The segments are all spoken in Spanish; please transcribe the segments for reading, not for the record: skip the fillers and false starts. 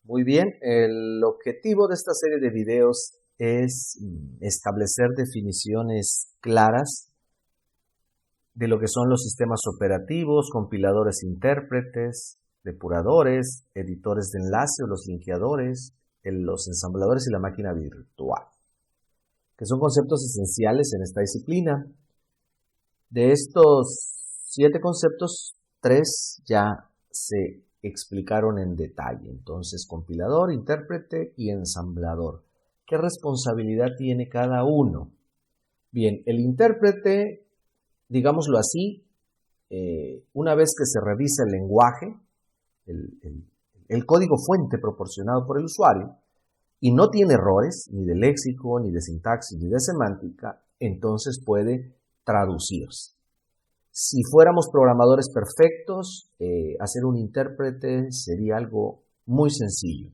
Muy bien, el objetivo de esta serie de videos es establecer definiciones claras de lo que son los sistemas operativos, compiladores e intérpretes, depuradores, editores de enlace o los linkeadores, los ensambladores y la máquina virtual, que son conceptos esenciales en esta disciplina. De estos 7 conceptos, 3 ya se explicaron en detalle. Entonces, compilador, intérprete y ensamblador. ¿Qué responsabilidad tiene cada uno? Bien, el intérprete, digámoslo así, una vez que se revisa el lenguaje, el código fuente proporcionado por el usuario, y no tiene errores, ni de léxico, ni de sintaxis, ni de semántica, entonces puede traducirse. Si fuéramos programadores perfectos, hacer un intérprete sería algo muy sencillo,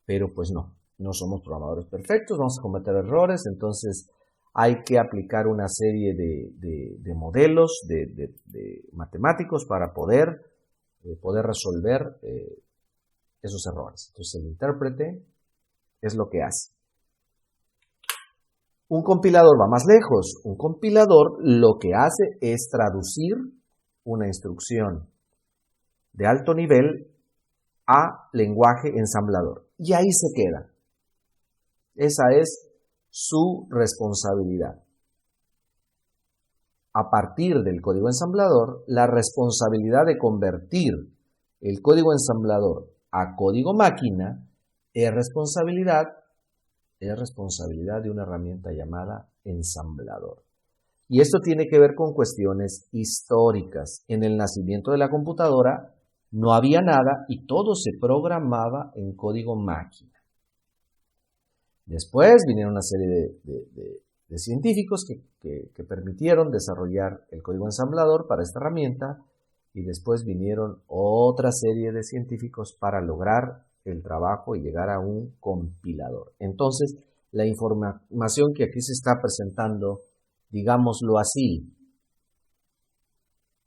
pero pues no somos programadores perfectos, vamos a cometer errores, entonces hay que aplicar una serie de modelos, de matemáticos para poder resolver esos errores. Entonces el intérprete es lo que hace. Un compilador va más lejos. Un compilador lo que hace es traducir una instrucción de alto nivel a lenguaje ensamblador. Y ahí se queda. Esa es su responsabilidad. A partir del código ensamblador, la responsabilidad de convertir el código ensamblador a código máquina es responsabilidad de una herramienta llamada ensamblador. Y esto tiene que ver con cuestiones históricas. En el nacimiento de la computadora no había nada y todo se programaba en código máquina. Después vinieron una serie de científicos que permitieron desarrollar el código ensamblador para esta herramienta y después vinieron otra serie de científicos para lograr el trabajo y llegar a un compilador. Entonces, la información que aquí se está presentando, digámoslo así,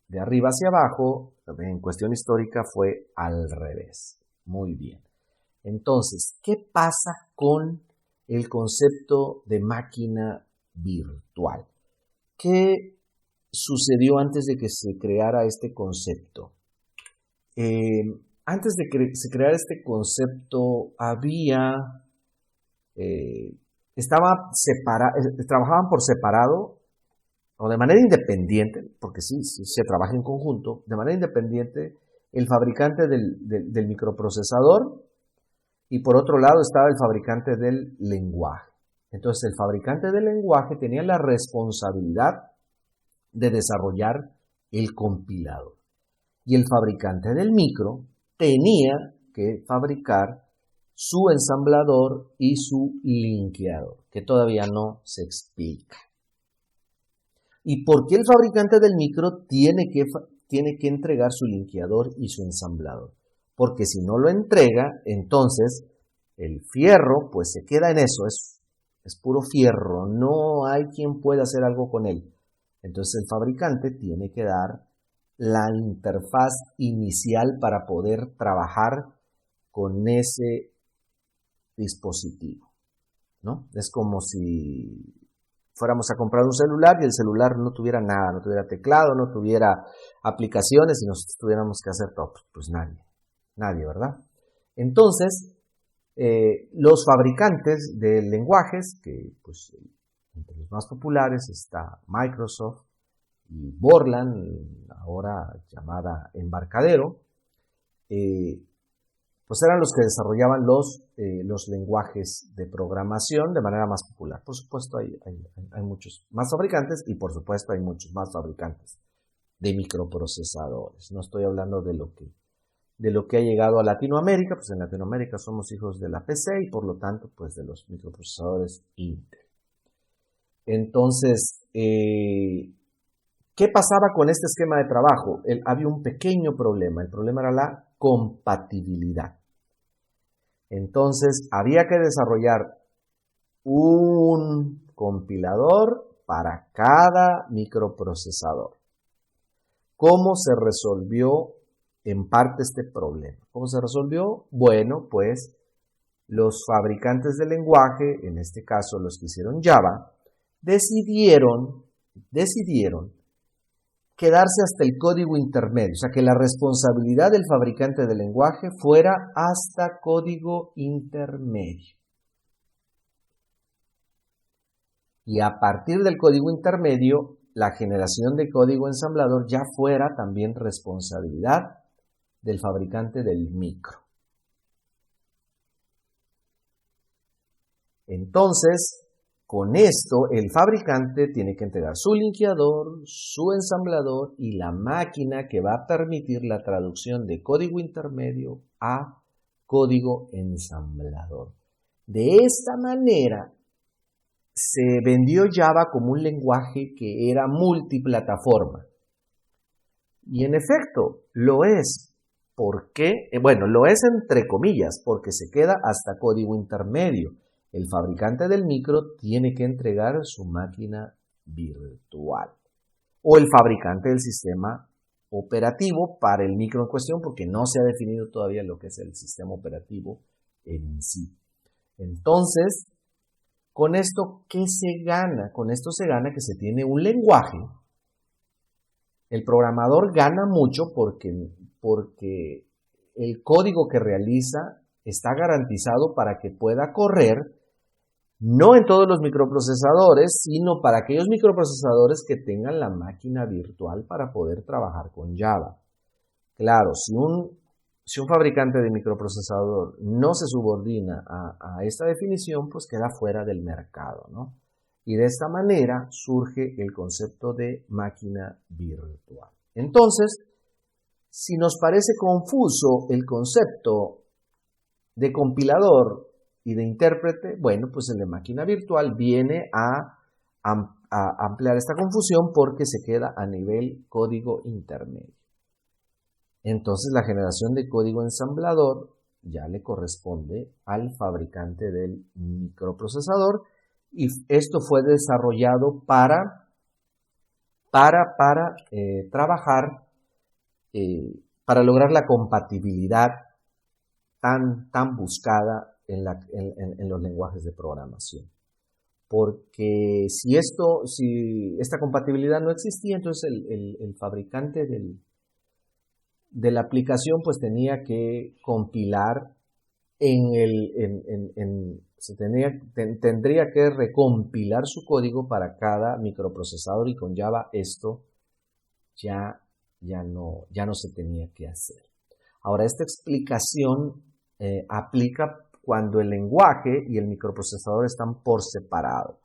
de arriba hacia abajo, en cuestión histórica fue al revés. Muy bien. Entonces, ¿qué pasa con el concepto de máquina virtual? ¿Qué sucedió antes de que se creara este concepto? Antes de que se creara este concepto, trabajaban por separado o de manera independiente, porque sí se trabaja en conjunto, de manera independiente, el fabricante del microprocesador y por otro lado estaba el fabricante del lenguaje. Entonces el fabricante del lenguaje tenía la responsabilidad de desarrollar el compilador. Y el fabricante del micro tenía que fabricar su ensamblador y su linkeador, que todavía no se explica. ¿Y por qué el fabricante del micro tiene que entregar su linkeador y su ensamblador? Porque si no lo entrega, entonces el fierro pues se queda en eso, es puro fierro, no hay quien pueda hacer algo con él. Entonces el fabricante tiene que dar la interfaz inicial para poder trabajar con ese dispositivo, ¿no? Es como si fuéramos a comprar un celular y el celular no tuviera nada, no tuviera teclado, no tuviera aplicaciones y nosotros tuviéramos que hacer todo. Pues nadie, ¿verdad? Entonces, los fabricantes de lenguajes, que pues entre los más populares está Microsoft y Borland, ahora llamada Embarcadero, pues eran los que desarrollaban los lenguajes de programación de manera más popular. Por supuesto hay muchos más fabricantes y por supuesto hay muchos más fabricantes de microprocesadores. No estoy hablando de lo que ha llegado a Latinoamérica, pues en Latinoamérica somos hijos de la PC y por lo tanto pues de los microprocesadores Intel. Entonces, ¿qué pasaba con este esquema de trabajo? Había un pequeño problema, el problema era la compatibilidad. Entonces, había que desarrollar un compilador para cada microprocesador. ¿Cómo se resolvió en parte este problema. ¿Cómo se resolvió? Bueno, pues los fabricantes de lenguaje, en este caso los que hicieron Java, decidieron quedarse hasta el código intermedio, o sea, que la responsabilidad del fabricante del lenguaje fuera hasta código intermedio. Y a partir del código intermedio, la generación de código ensamblador ya fuera también responsabilidad del fabricante del micro. Entonces, con esto, el fabricante tiene que entregar su linkeador, su ensamblador y la máquina que va a permitir la traducción de código intermedio a código ensamblador. De esta manera, se vendió Java como un lenguaje que era multiplataforma. Y en efecto, lo es. ¿Por qué? Bueno, lo es entre comillas, porque se queda hasta código intermedio. El fabricante del micro tiene que entregar su máquina virtual. O el fabricante del sistema operativo para el micro en cuestión, porque no se ha definido todavía lo que es el sistema operativo en sí. Entonces, ¿con esto qué se gana? Con esto se gana que se tiene un lenguaje. El programador gana mucho porque el código que realiza está garantizado para que pueda correr no en todos los microprocesadores, sino para aquellos microprocesadores que tengan la máquina virtual para poder trabajar con Java. Claro, si un fabricante de microprocesador no se subordina a esta definición, pues queda fuera del mercado, ¿no? Y de esta manera surge el concepto de máquina virtual. Entonces, si nos parece confuso el concepto de compilador y de intérprete, bueno, pues el de máquina virtual viene a ampliar esta confusión porque se queda a nivel código intermedio. Entonces la generación de código ensamblador ya le corresponde al fabricante del microprocesador y esto fue desarrollado para trabajar, para lograr la compatibilidad tan buscada en los lenguajes de programación. Porque si esta compatibilidad no existía, entonces el fabricante de la aplicación pues tenía que compilar tendría que recompilar su código para cada microprocesador y con Java esto ya no se tenía que hacer. Ahora, esta explicación aplica cuando el lenguaje y el microprocesador están por separado.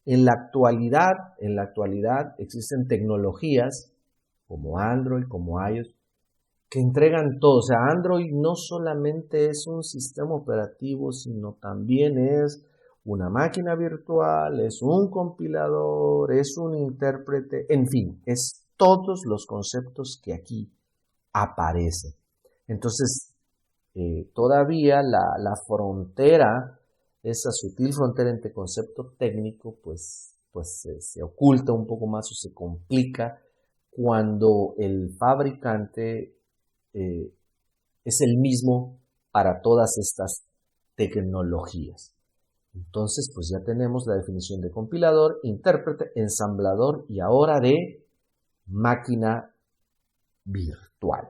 En la actualidad existen tecnologías como Android, como iOS, que entregan todo. O sea, Android no solamente es un sistema operativo, sino también es una máquina virtual, es un compilador, es un intérprete, en fin, es todos los conceptos que aquí aparecen. Entonces, todavía la frontera, esa sutil frontera entre concepto técnico, pues se oculta un poco más o se complica cuando el fabricante es el mismo para todas estas tecnologías. Entonces, pues ya tenemos la definición de compilador, intérprete, ensamblador y ahora de máquina virtual.